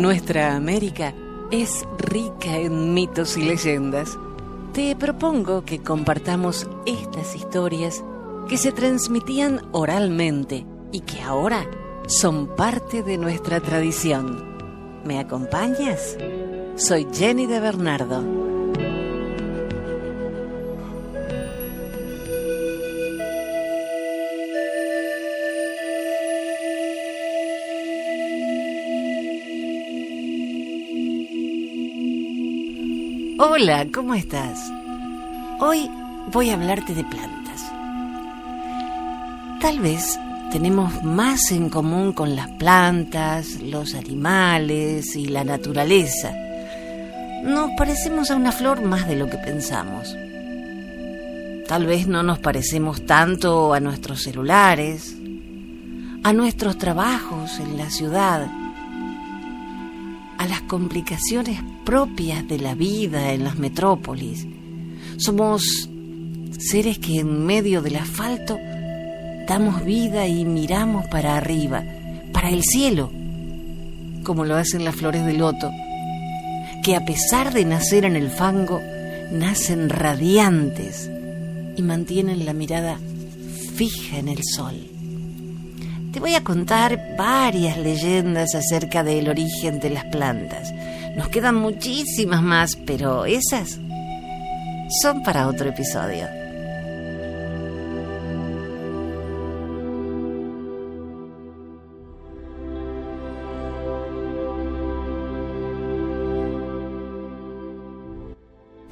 Nuestra América es rica en mitos y leyendas. Te propongo que compartamos estas historias que se transmitían oralmente y que ahora son parte de nuestra tradición. ¿Me acompañas? Soy Jenny de Bernardo. Hola, ¿cómo estás? Hoy voy a hablarte de plantas. Tal vez tenemos más en común con las plantas, los animales y la naturaleza. Nos parecemos a una flor más de lo que pensamos. Tal vez no nos parecemos tanto a nuestros celulares, a nuestros trabajos en la ciudad, a las complicaciones propias de la vida en las metrópolis. Somos seres que en medio del asfalto damos vida y miramos para arriba, para el cielo, como lo hacen las flores de loto, que a pesar de nacer en el fango, nacen radiantes y mantienen la mirada fija en el sol. Te voy a contar varias leyendas acerca del origen de las plantas. Nos quedan muchísimas más, pero esas son para otro episodio.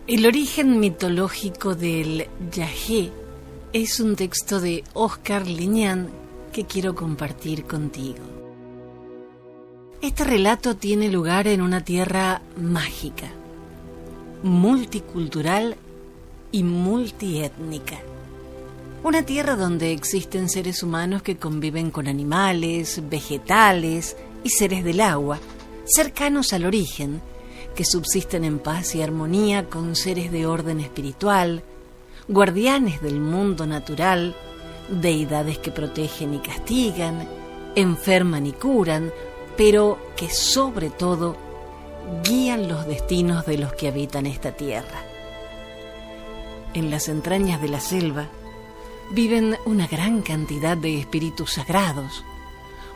El origen mitológico del yagé es un texto de Oscar Liñán que quiero compartir contigo. Este relato tiene lugar en una tierra mágica, multicultural y multiétnica. Una tierra donde existen seres humanos que conviven con animales, vegetales y seres del agua, cercanos al origen, que subsisten en paz y armonía con seres de orden espiritual, guardianes del mundo natural, deidades que protegen y castigan, enferman y curan, pero que sobre todo guían los destinos de los que habitan esta tierra. En las entrañas de la selva viven una gran cantidad de espíritus sagrados,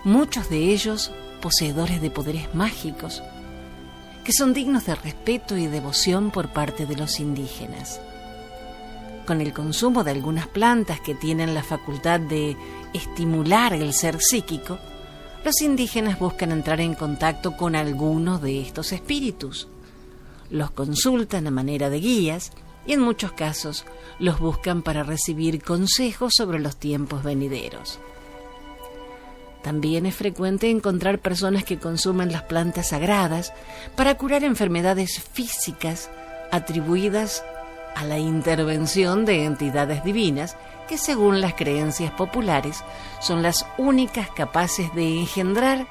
muchos de ellos poseedores de poderes mágicos, que son dignos de respeto y devoción por parte de los indígenas. Con el consumo de algunas plantas que tienen la facultad de estimular el ser psíquico, los indígenas buscan entrar en contacto con algunos de estos espíritus. Los consultan a manera de guías y en muchos casos los buscan para recibir consejos sobre los tiempos venideros. También es frecuente encontrar personas que consumen las plantas sagradas para curar enfermedades físicas atribuidas a la intervención de entidades divinas que, según las creencias populares, son las únicas capaces de engendrar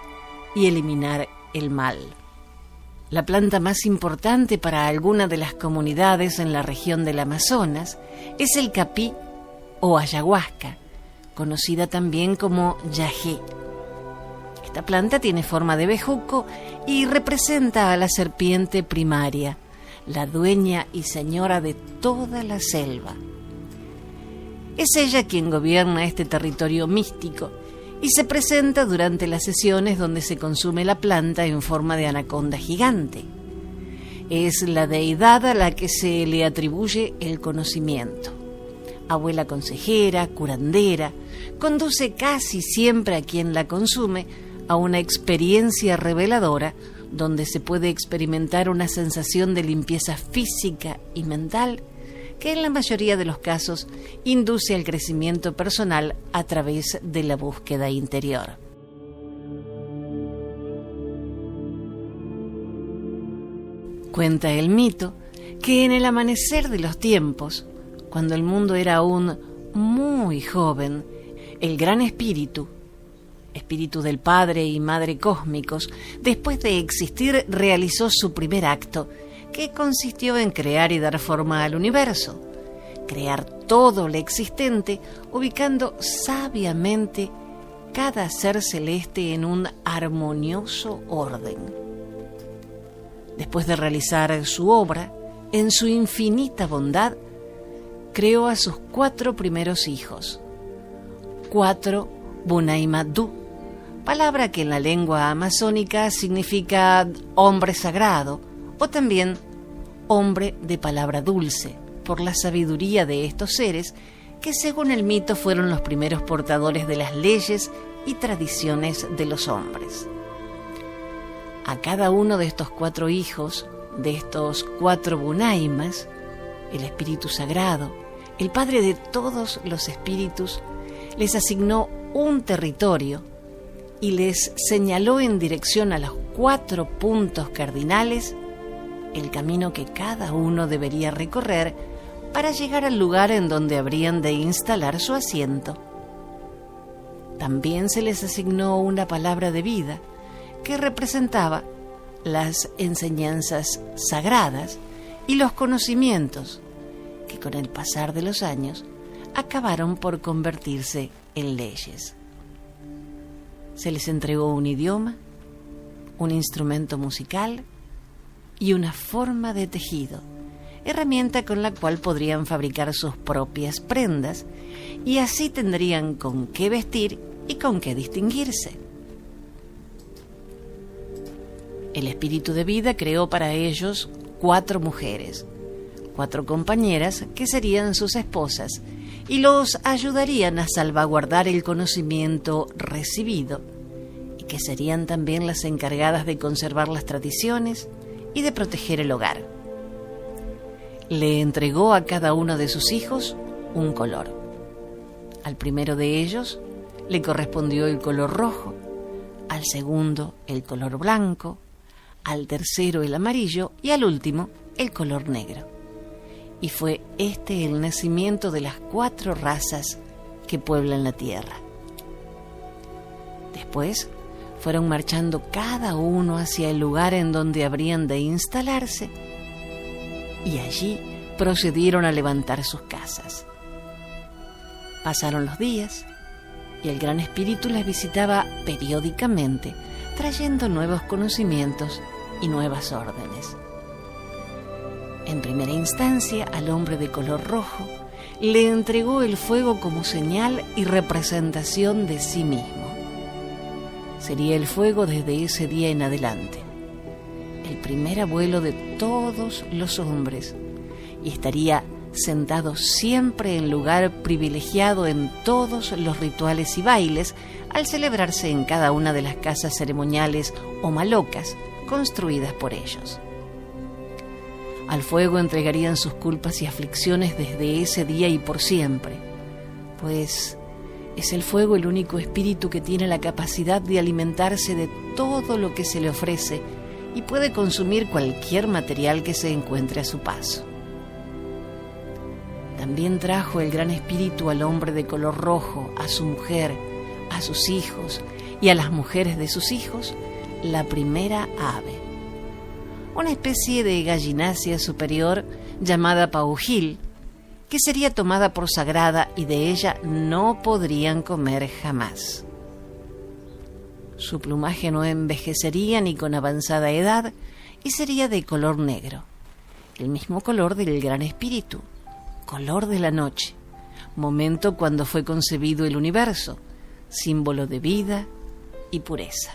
y eliminar el mal. La planta más importante para alguna de las comunidades en la región del Amazonas es el capí o ayahuasca, conocida también como yagé. Esta planta tiene forma de bejuco y representa a la serpiente primaria, la dueña y señora de toda la selva. Es ella quien gobierna este territorio místico y se presenta durante las sesiones donde se consume la planta en forma de anaconda gigante. Es la deidad a la que se le atribuye el conocimiento. Abuela consejera, curandera, conduce casi siempre a quien la consume a una experiencia reveladora donde se puede experimentar una sensación de limpieza física y mental que en la mayoría de los casos induce al crecimiento personal a través de la búsqueda interior. Cuenta el mito que en el amanecer de los tiempos, cuando el mundo era aún muy joven, el gran espíritu del Padre y Madre cósmicos, después de existir, realizó su primer acto, que consistió en crear y dar forma al universo, crear todo lo existente, ubicando sabiamente cada ser celeste en un armonioso orden. Después de realizar su obra, en su infinita bondad, creó a sus 4 primeros hijos, 4 Bunaimadú, palabra que en la lengua amazónica significa hombre sagrado o también hombre de palabra dulce, por la sabiduría de estos seres que según el mito fueron los primeros portadores de las leyes y tradiciones de los hombres. A cada uno de estos 4 hijos, de estos 4 Bunaimas, el espíritu sagrado, el padre de todos los espíritus, les asignó un territorio y les señaló en dirección a los 4 puntos cardinales el camino que cada uno debería recorrer para llegar al lugar en donde habrían de instalar su asiento. También se les asignó una palabra de vida que representaba las enseñanzas sagradas y los conocimientos que con el pasar de los años acabaron por convertirse en leyes. Se les entregó un idioma, un instrumento musical y una forma de tejido, herramienta con la cual podrían fabricar sus propias prendas y así tendrían con qué vestir y con qué distinguirse. El espíritu de vida creó para ellos 4 mujeres, 4 compañeras que serían sus esposas y los ayudarían a salvaguardar el conocimiento recibido y que serían también las encargadas de conservar las tradiciones y de proteger el hogar. Le entregó a cada uno de sus hijos un color. Al primero de ellos le correspondió el color rojo, al segundo el color blanco, al tercero el amarillo y al último el color negro. Y fue este el nacimiento de las 4 razas que pueblan la tierra. Después fueron marchando cada uno hacia el lugar en donde habrían de instalarse y allí procedieron a levantar sus casas. Pasaron los días y el Gran Espíritu les visitaba periódicamente, trayendo nuevos conocimientos y nuevas órdenes. En primera instancia, al hombre de color rojo le entregó el fuego como señal y representación de sí mismo. Sería el fuego desde ese día en adelante, el primer abuelo de todos los hombres, y estaría sentado siempre en lugar privilegiado en todos los rituales y bailes al celebrarse en cada una de las casas ceremoniales o malocas construidas por ellos. Al fuego entregarían sus culpas y aflicciones desde ese día y por siempre, pues es el fuego el único espíritu que tiene la capacidad de alimentarse de todo lo que se le ofrece y puede consumir cualquier material que se encuentre a su paso. También trajo el Gran Espíritu al hombre de color rojo, a su mujer, a sus hijos y a las mujeres de sus hijos, la primera ave, una especie de gallinácea superior llamada paujil, que sería tomada por sagrada y de ella no podrían comer jamás. Su plumaje no envejecería ni con avanzada edad y sería de color negro, el mismo color del Gran Espíritu, color de la noche, momento cuando fue concebido el universo, símbolo de vida y pureza.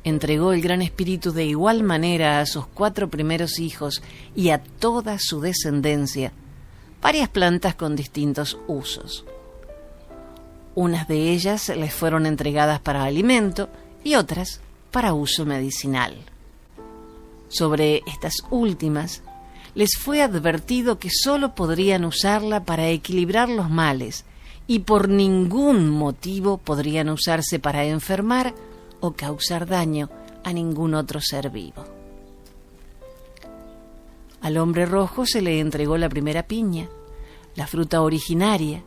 Entregó el Gran Espíritu de igual manera a sus 4 primeros hijos y a toda su descendencia varias plantas con distintos usos. Unas de ellas les fueron entregadas para alimento y otras para uso medicinal. Sobre estas últimas les fue advertido que sólo podrían usarla para equilibrar los males y por ningún motivo podrían usarse para enfermar o causar daño a ningún otro ser vivo. Al hombre rojo se le entregó la primera piña, la fruta originaria,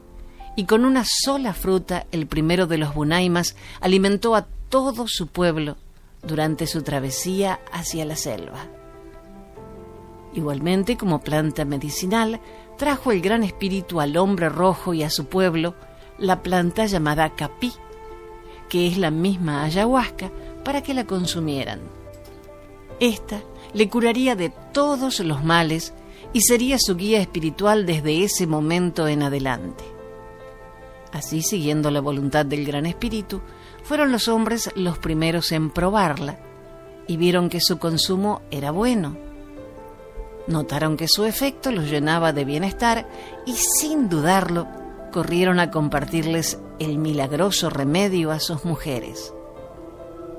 y con una sola fruta el primero de los Bunaimas alimentó a todo su pueblo durante su travesía hacia la selva. Igualmente, como planta medicinal, trajo el Gran Espíritu al hombre rojo y a su pueblo la planta llamada capí, que es la misma ayahuasca, para que la consumieran. Esta le curaría de todos los males y sería su guía espiritual desde ese momento en adelante. Así, siguiendo la voluntad del Gran Espíritu, fueron los hombres los primeros en probarla y vieron que su consumo era bueno. Notaron que su efecto los llenaba de bienestar y, sin dudarlo, corrieron a compartirles el milagroso remedio a sus mujeres.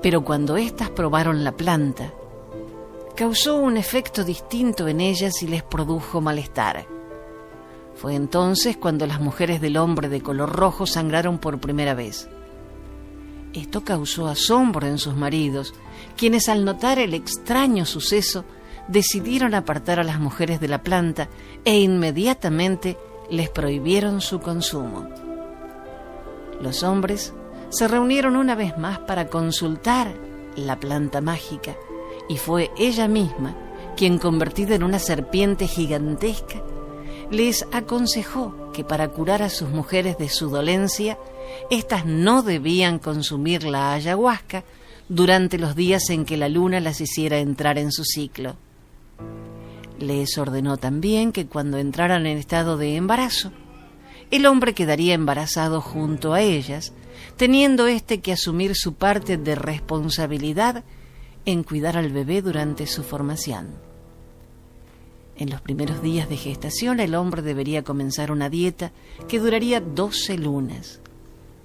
Pero cuando éstas probaron la planta, causó un efecto distinto en ellas y les produjo malestar. Fue entonces cuando las mujeres del hombre de color rojo sangraron por primera vez. Esto causó asombro en sus maridos, quienes al notar el extraño suceso decidieron apartar a las mujeres de la planta e inmediatamente les prohibieron su consumo. Los hombres se reunieron una vez más para consultar la planta mágica y fue ella misma quien, convertida en una serpiente gigantesca, les aconsejó que para curar a sus mujeres de su dolencia, éstas no debían consumir la ayahuasca durante los días en que la luna las hiciera entrar en su ciclo. Les ordenó también que cuando entraran en estado de embarazo, el hombre quedaría embarazado junto a ellas, teniendo éste que asumir su parte de responsabilidad en cuidar al bebé durante su formación. En los primeros días de gestación, el hombre debería comenzar una dieta que duraría 12 lunas,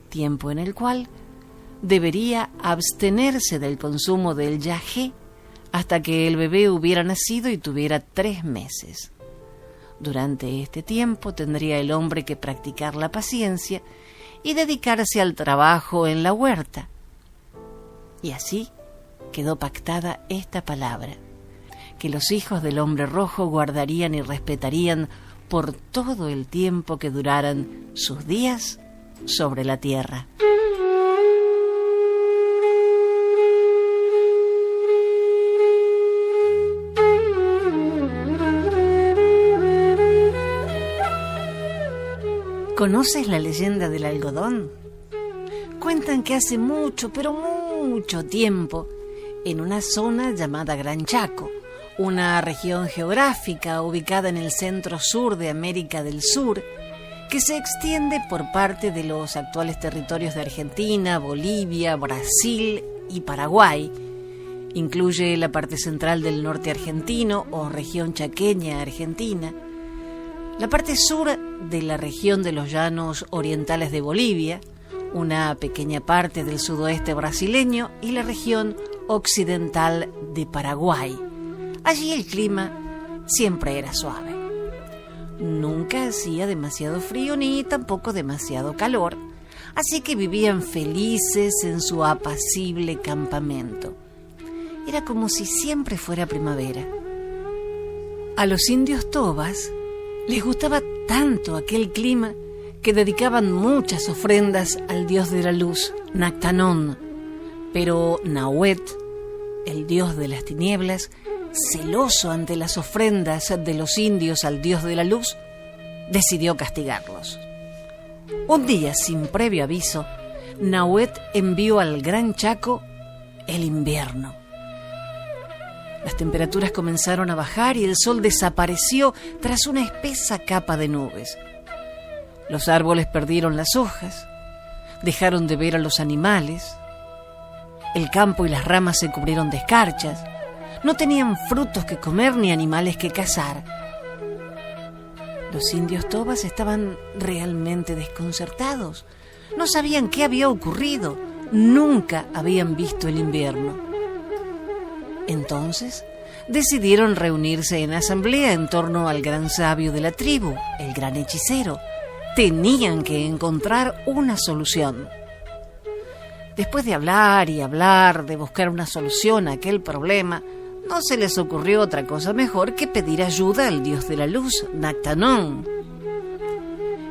tiempo en el cual debería abstenerse del consumo del yagé hasta que el bebé hubiera nacido y tuviera 3 meses. Durante este tiempo tendría el hombre que practicar la paciencia y dedicarse al trabajo en la huerta. Y así quedó pactada esta palabra, que los hijos del hombre rojo guardarían y respetarían por todo el tiempo que duraran sus días sobre la tierra. ¿Conoces la leyenda del algodón? Cuentan que hace mucho, pero mucho tiempo, en una zona llamada Gran Chaco, una región geográfica ubicada en el centro-sur de América del Sur, que se extiende por parte de los actuales territorios de Argentina, Bolivia, Brasil y Paraguay. Incluye la parte central del norte argentino o región chaqueña argentina, la parte sur de la región de los llanos orientales de Bolivia, una pequeña parte del sudoeste brasileño y la región occidental de Paraguay. Allí el clima siempre era suave. Nunca hacía demasiado frío ni tampoco demasiado calor, así que vivían felices en su apacible campamento. Era como si siempre fuera primavera. A los indios tobas les gustaba tanto aquel clima que dedicaban muchas ofrendas al dios de la luz, Nactanón. Pero Nahuet, el dios de las tinieblas, celoso ante las ofrendas de los indios al dios de la luz, decidió castigarlos. Un día, sin previo aviso, Nahuet envió al Gran Chaco el invierno. Las temperaturas comenzaron a bajar y el sol desapareció tras una espesa capa de nubes. Los árboles perdieron las hojas, dejaron de ver a los animales, el campo y las ramas se cubrieron de escarchas, no tenían frutos que comer ni animales que cazar. Los indios tobas estaban realmente desconcertados. No sabían qué había ocurrido. Nunca habían visto el invierno. Entonces decidieron reunirse en asamblea en torno al gran sabio de la tribu, el gran hechicero. Tenían que encontrar una solución. Después de hablar y hablar, de buscar una solución a aquel problema, no se les ocurrió otra cosa mejor que pedir ayuda al dios de la luz, Nactanón.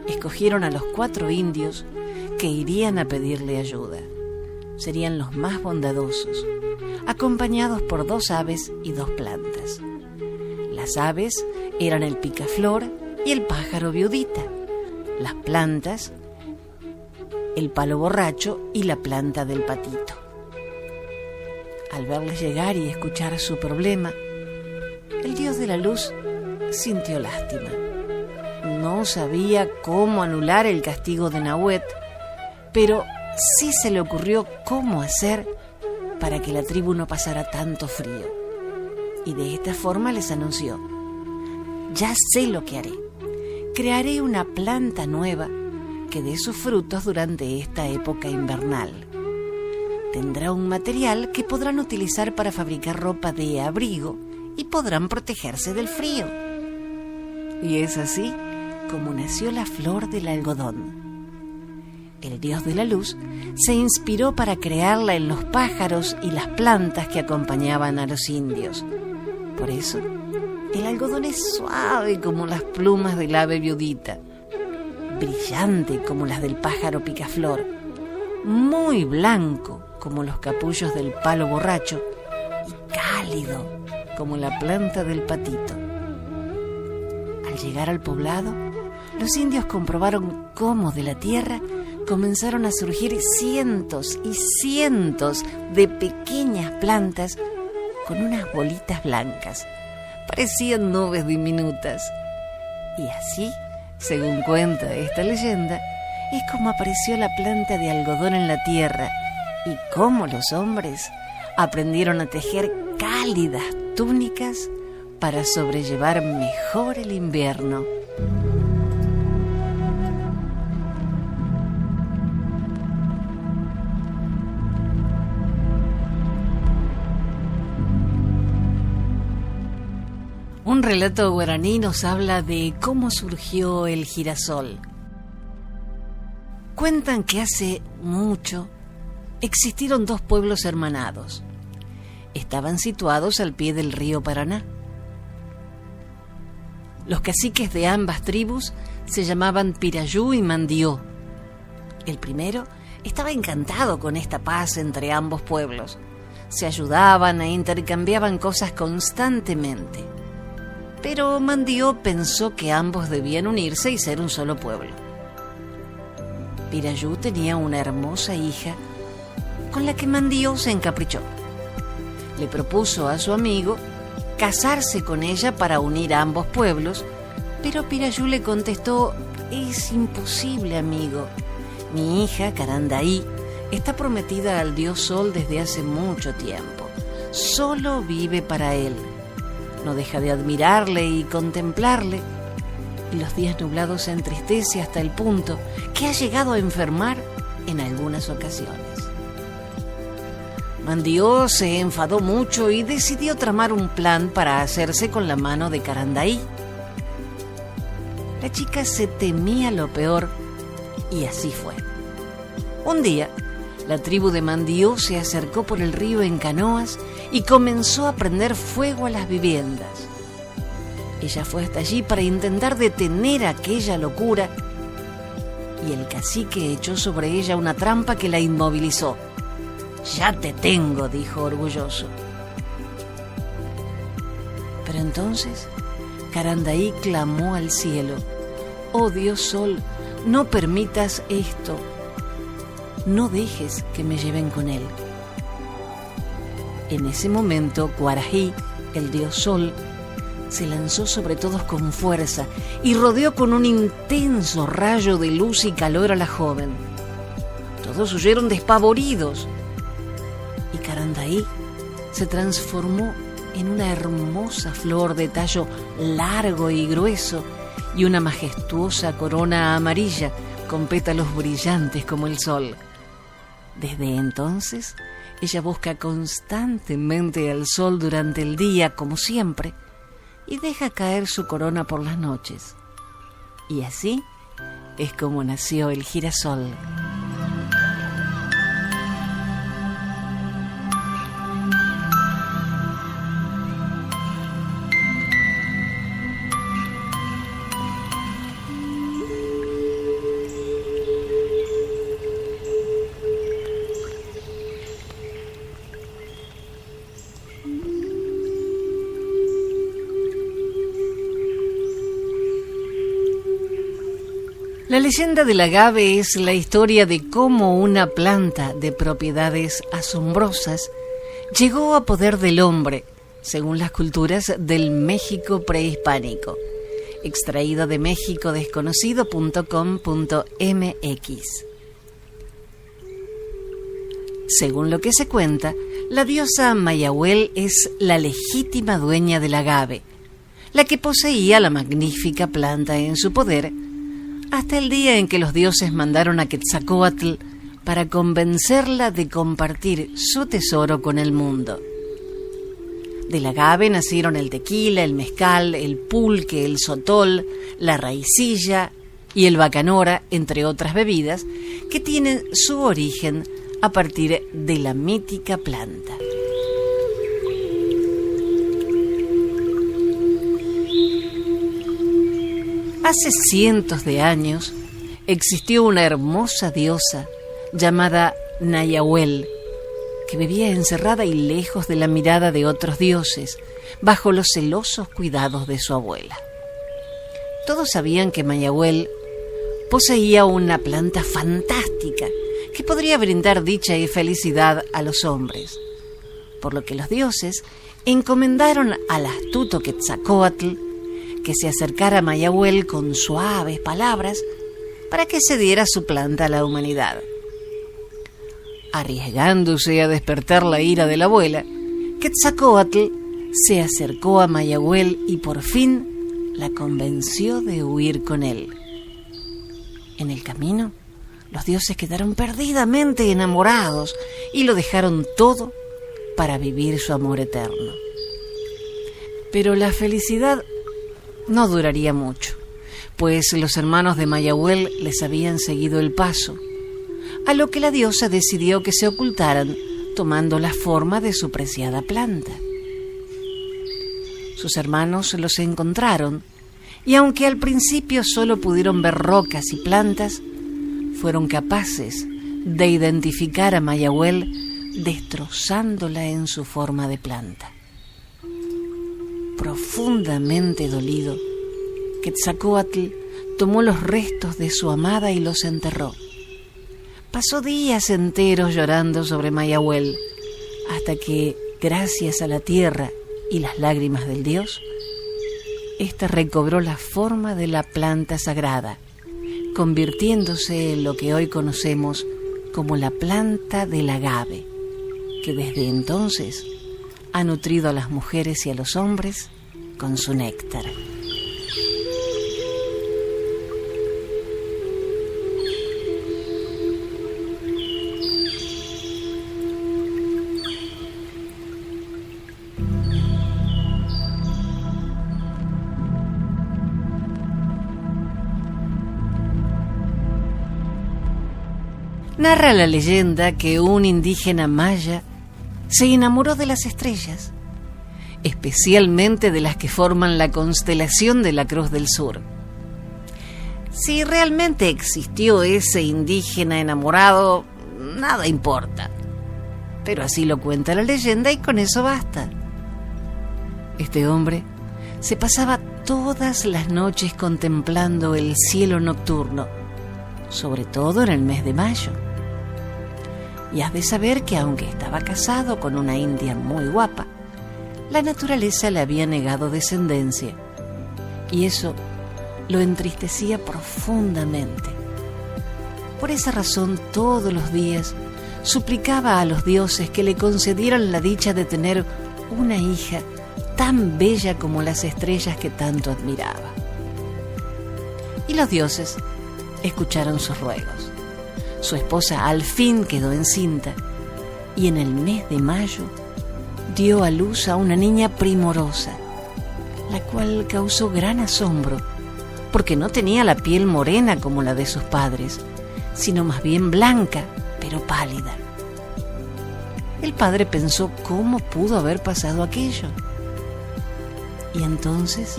Escogieron a los 4 indios que irían a pedirle ayuda. Serían los más bondadosos, acompañados por 2 aves y 2 plantas. Las aves eran el picaflor y el pájaro viudita. Las plantas, el palo borracho y la planta del patito. Al verles llegar y escuchar su problema, el dios de la luz sintió lástima. No sabía cómo anular el castigo de Nahuet, pero sí se le ocurrió cómo hacer para que la tribu no pasara tanto frío. Y de esta forma les anunció: ya sé lo que haré. Crearé una planta nueva que dé sus frutos durante esta época invernal. Tendrá un material que podrán utilizar para fabricar ropa de abrigo y podrán protegerse del frío. Y es así como nació la flor del algodón. El dios de la luz se inspiró para crearla en los pájaros y las plantas que acompañaban a los indios. Por eso, el algodón es suave como las plumas del ave viudita, brillante como las del pájaro picaflor, muy blanco como los capullos del palo borracho y cálido como la planta del patito. Al llegar al poblado, los indios comprobaron cómo de la tierra comenzaron a surgir cientos y cientos de pequeñas plantas con unas bolitas blancas. Parecían nubes diminutas. Y así, según cuenta esta leyenda, es como apareció la planta de algodón en la tierra y cómo los hombres aprendieron a tejer cálidas túnicas para sobrellevar mejor el invierno. Un relato guaraní nos habla de cómo surgió el girasol. Cuentan que hace mucho existieron dos pueblos hermanados. Estaban situados al pie del río Paraná. Los caciques de ambas tribus se llamaban Pirayú y Mandió. El primero estaba encantado con esta paz entre ambos pueblos. Se ayudaban e intercambiaban cosas constantemente. Pero Mandió pensó que ambos debían unirse y ser un solo pueblo. Pirayú tenía una hermosa hija con la que Mandió se encaprichó. Le propuso a su amigo casarse con ella para unir a ambos pueblos, pero Pirayú le contestó: es imposible, amigo. Mi hija, Carandaí, está prometida al dios Sol desde hace mucho tiempo. Solo vive para él. No deja de admirarle y contemplarle, y los días nublados se entristece hasta el punto que ha llegado a enfermar en algunas ocasiones. Mandió se enfadó mucho y decidió tramar un plan para hacerse con la mano de Carandaí. La chica se temía lo peor y así fue. Un día, la tribu de Mandió se acercó por el río en canoas y comenzó a prender fuego a las viviendas. Ella fue hasta allí para intentar detener aquella locura y el cacique echó sobre ella una trampa que la inmovilizó. «Ya te tengo», dijo orgulloso. Pero entonces Carandaí clamó al cielo: «Oh Dios Sol, no permitas esto. No dejes que me lleven con él». En ese momento, Cuarají, el dios Sol, se lanzó sobre todos con fuerza y rodeó con un intenso rayo de luz y calor a la joven. Todos huyeron despavoridos y Carandaí se transformó en una hermosa flor de tallo largo y grueso y una majestuosa corona amarilla con pétalos brillantes como el sol. Desde entonces, ella busca constantemente al sol durante el día, como siempre, y deja caer su corona por las noches. Y así es como nació el girasol. La leyenda del agave es la historia de cómo una planta de propiedades asombrosas llegó a poder del hombre, según las culturas del México prehispánico. Extraído de mexicodesconocido.com.mx. Según lo que se cuenta, la diosa Mayahuel es la legítima dueña del agave, la que poseía la magnífica planta en su poder, hasta el día en que los dioses mandaron a Quetzalcóatl para convencerla de compartir su tesoro con el mundo. Del agave nacieron el tequila, el mezcal, el pulque, el sotol, la raicilla y el bacanora, entre otras bebidas, que tienen su origen a partir de la mítica planta. Hace cientos de años existió una hermosa diosa llamada Nayahuel, que vivía encerrada y lejos de la mirada de otros dioses, bajo los celosos cuidados de su abuela. Todos sabían que Mayahuel poseía una planta fantástica que podría brindar dicha y felicidad a los hombres, por lo que los dioses encomendaron al astuto Quetzalcóatl que se acercara a Mayahuel con suaves palabras para que cediera su planta a la humanidad. Arriesgándose a despertar la ira de la abuela, Quetzalcóatl se acercó a Mayahuel y por fin la convenció de huir con él. En el camino, los dioses quedaron perdidamente enamorados y lo dejaron todo para vivir su amor eterno. Pero la felicidad no duraría mucho, pues los hermanos de Mayahuel les habían seguido el paso, a lo que la diosa decidió que se ocultaran tomando la forma de su preciada planta. Sus hermanos los encontraron y aunque al principio solo pudieron ver rocas y plantas, fueron capaces de identificar a Mayahuel destrozándola en su forma de planta. Profundamente dolido, Quetzalcóatl tomó los restos de su amada y los enterró. Pasó días enteros llorando sobre Mayahuel, hasta que, gracias a la tierra y las lágrimas del dios, ésta recobró la forma de la planta sagrada, convirtiéndose en lo que hoy conocemos como la planta del agave, que desde entonces ha nutrido a las mujeres y a los hombres con su néctar. Narra la leyenda que un indígena maya se enamoró de las estrellas, especialmente de las que forman la constelación de la Cruz del Sur. Si realmente existió ese indígena enamorado, nada importa. Pero así lo cuenta la leyenda y con eso basta. Este hombre se pasaba todas las noches contemplando el cielo nocturno, sobre todo en el mes de mayo. Y has de saber que aunque estaba casado con una india muy guapa, la naturaleza le había negado descendencia, y eso lo entristecía profundamente. Por esa razón, todos los días suplicaba a los dioses que le concedieran la dicha de tener una hija tan bella como las estrellas que tanto admiraba. Y los dioses escucharon sus ruegos. Su esposa al fin quedó encinta y en el mes de mayo dio a luz a una niña primorosa, la cual causó gran asombro porque no tenía la piel morena como la de sus padres, sino más bien blanca, pero pálida. El padre pensó cómo pudo haber pasado aquello. Y entonces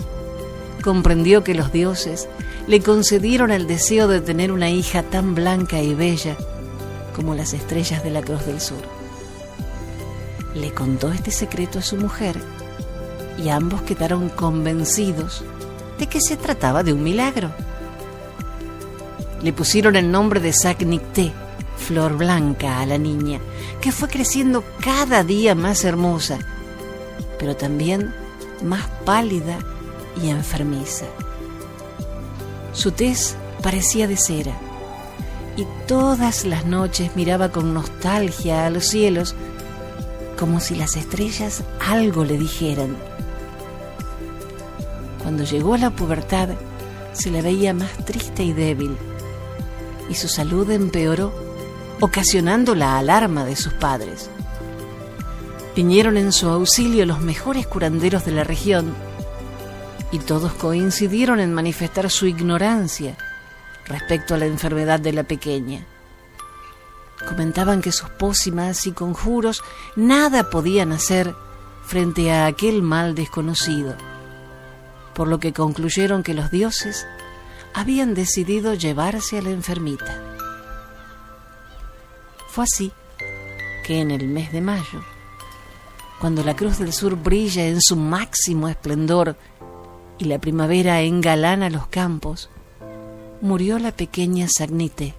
comprendió que los dioses le concedieron el deseo de tener una hija tan blanca y bella como las estrellas de la Cruz del Sur. Le contó este secreto a su mujer y ambos quedaron convencidos de que se trataba de un milagro. Le pusieron el nombre de Sac Nicté, Flor Blanca a la niña, que fue creciendo cada día más hermosa, pero también más pálida y enfermiza. Su tez parecía de cera, y todas las noches miraba con nostalgia a los cielos, como si las estrellas algo le dijeran. Cuando llegó a la pubertad, se la veía más triste y débil, y su salud empeoró, ocasionando la alarma de sus padres. Vinieron en su auxilio los mejores curanderos de la región, y todos coincidieron en manifestar su ignorancia respecto a la enfermedad de la pequeña. Comentaban que sus pócimas y conjuros nada podían hacer frente a aquel mal desconocido, por lo que concluyeron que los dioses habían decidido llevarse a la enfermita. Fue así que en el mes de mayo, cuando la Cruz del Sur brilla en su máximo esplendor y la primavera engalana los campos, murió la pequeña Sagnité.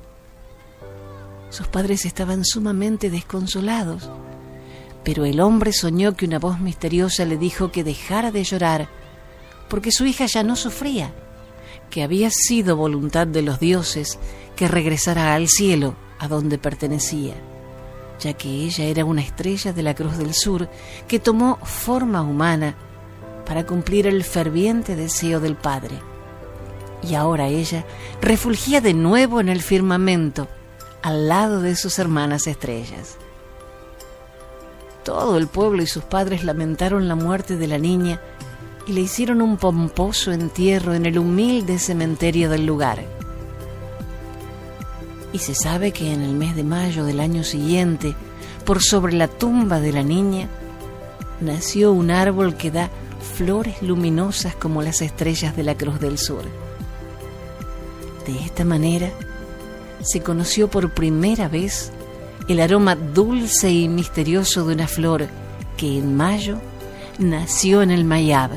Sus padres estaban sumamente desconsolados, pero el hombre soñó que una voz misteriosa le dijo que dejara de llorar, porque su hija ya no sufría, que había sido voluntad de los dioses que regresara al cielo a donde pertenecía, ya que ella era una estrella de la Cruz del Sur que tomó forma humana para cumplir el ferviente deseo del Padre. Y ahora ella refulgía de nuevo en el firmamento, al lado de sus hermanas estrellas. Todo el pueblo y sus padres lamentaron la muerte de la niña y le hicieron un pomposo entierro en el humilde cementerio del lugar. Y se sabe que en el mes de mayo del año siguiente, por sobre la tumba de la niña, nació un árbol que da flores luminosas como las estrellas de la Cruz del Sur. De esta manera, se conoció por primera vez el aroma dulce y misterioso de una flor que en mayo nació en el Mayab.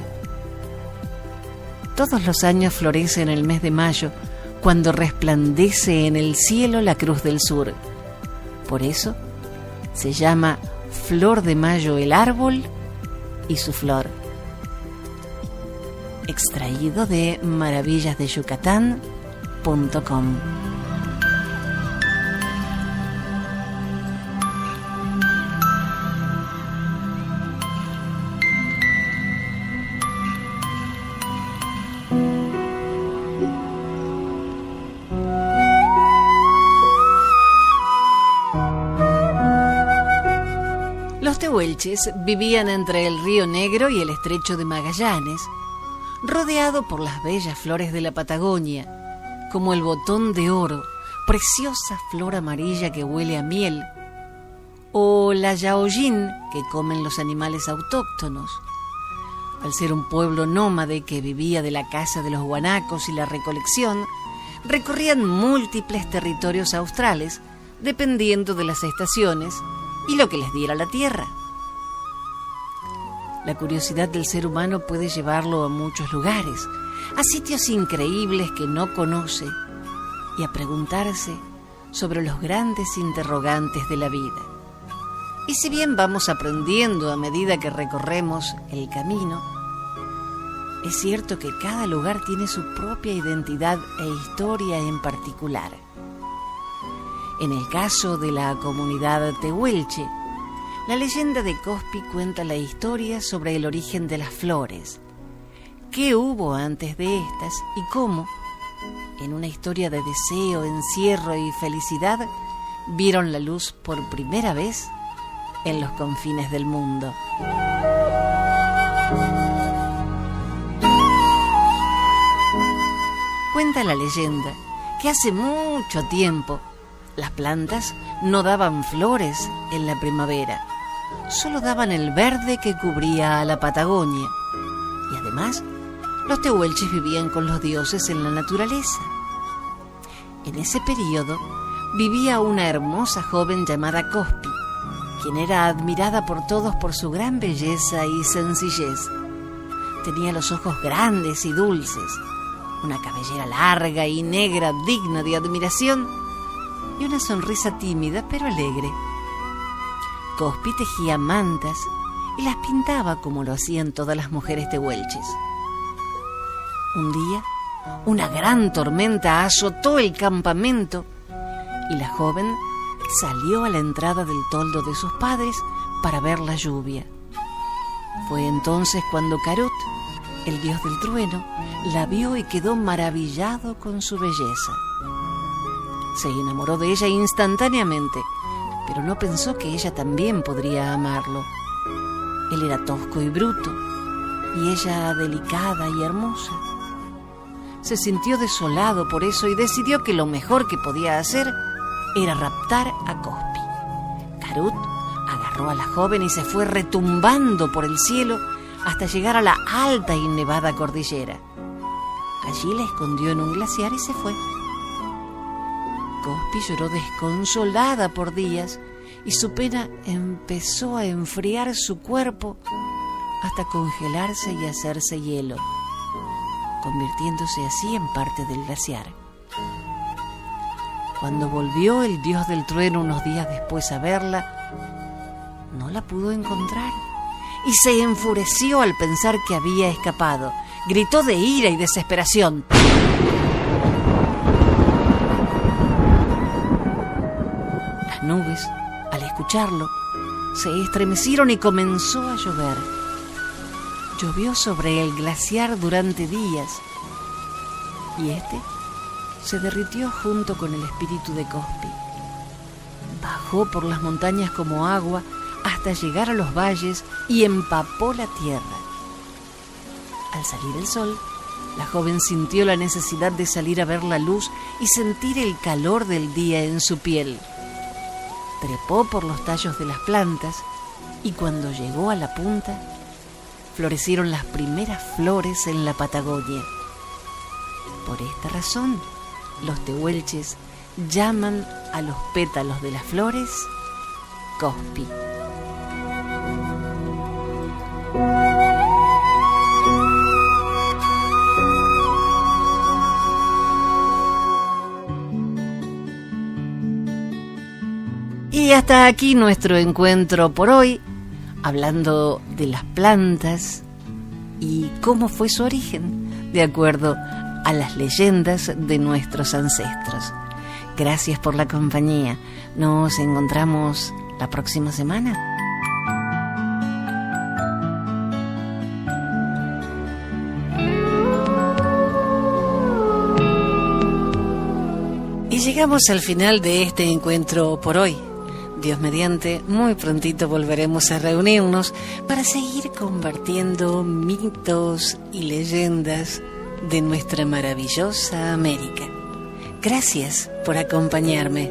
Todos los años florece en el mes de mayo, cuando resplandece en el cielo la Cruz del Sur. Por eso se llama Flor de Mayo el árbol y su flor. Extraído de maravillasdeyucatán.com. Los tehuelches vivían entre el Río Negro y el Estrecho de Magallanes, rodeado por las bellas flores de la Patagonia, como el botón de oro, preciosa flor amarilla que huele a miel, o la yaollín que comen los animales autóctonos. Al ser un pueblo nómade que vivía de la caza de los guanacos y la recolección, recorrían múltiples territorios australes, dependiendo de las estaciones y lo que les diera la tierra. La curiosidad del ser humano puede llevarlo a muchos lugares, a sitios increíbles que no conoce y a preguntarse sobre los grandes interrogantes de la vida. Y si bien vamos aprendiendo a medida que recorremos el camino, es cierto que cada lugar tiene su propia identidad e historia en particular. En el caso de la comunidad tehuelche, la leyenda de Cospi cuenta la historia sobre el origen de las flores, qué hubo antes de estas y cómo, en una historia de deseo, encierro y felicidad, vieron la luz por primera vez en los confines del mundo. Cuenta la leyenda que hace mucho tiempo las plantas no daban flores en la primavera, solo daban el verde que cubría a la Patagonia. Y además, los tehuelches vivían con los dioses en la naturaleza. En ese periodo vivía una hermosa joven llamada Cospi, quien era admirada por todos por su gran belleza y sencillez. Tenía los ojos grandes y dulces, una cabellera larga y negra digna de admiración, y una sonrisa tímida pero alegre. Cospi tejía mantas y las pintaba como lo hacían todas las mujeres tehuelches. Un día, una gran tormenta azotó el campamento y la joven salió a la entrada del toldo de sus padres para ver la lluvia. Fue entonces cuando Carut, el dios del trueno, la vio y quedó maravillado con su belleza. Se enamoró de ella instantáneamente, pero no pensó que ella también podría amarlo. Él era tosco y bruto, y ella delicada y hermosa. Se sintió desolado por eso y decidió que lo mejor que podía hacer era raptar a Cospi. Carut agarró a la joven y se fue retumbando por el cielo hasta llegar a la alta y nevada cordillera. Allí la escondió en un glaciar y se fue. Cospi lloró desconsolada por días y su pena empezó a enfriar su cuerpo hasta congelarse y hacerse hielo, convirtiéndose así en parte del glaciar. Cuando volvió el dios del trueno unos días después a verla, no la pudo encontrar y se enfureció al pensar que había escapado. Gritó de ira y desesperación. Las nubes, al escucharlo, se estremecieron y comenzó a llover. Llovió sobre el glaciar durante días y este se derritió junto con el espíritu de Cospi. Bajó por las montañas como agua hasta llegar a los valles y empapó la tierra. Al salir el sol, la joven sintió la necesidad de salir a ver la luz y sentir el calor del día en su piel. Trepó por los tallos de las plantas y cuando llegó a la punta, florecieron las primeras flores en la Patagonia. Por esta razón, los tehuelches llaman a los pétalos de las flores Cospi. Y hasta aquí nuestro encuentro por hoy, hablando de las plantas y cómo fue su origen, de acuerdo a las leyendas de nuestros ancestros. Gracias por la compañía. Nos encontramos la próxima semana. Y llegamos al final de este encuentro por hoy. Dios mediante, muy prontito volveremos a reunirnos para seguir compartiendo mitos y leyendas de nuestra maravillosa América. Gracias por acompañarme.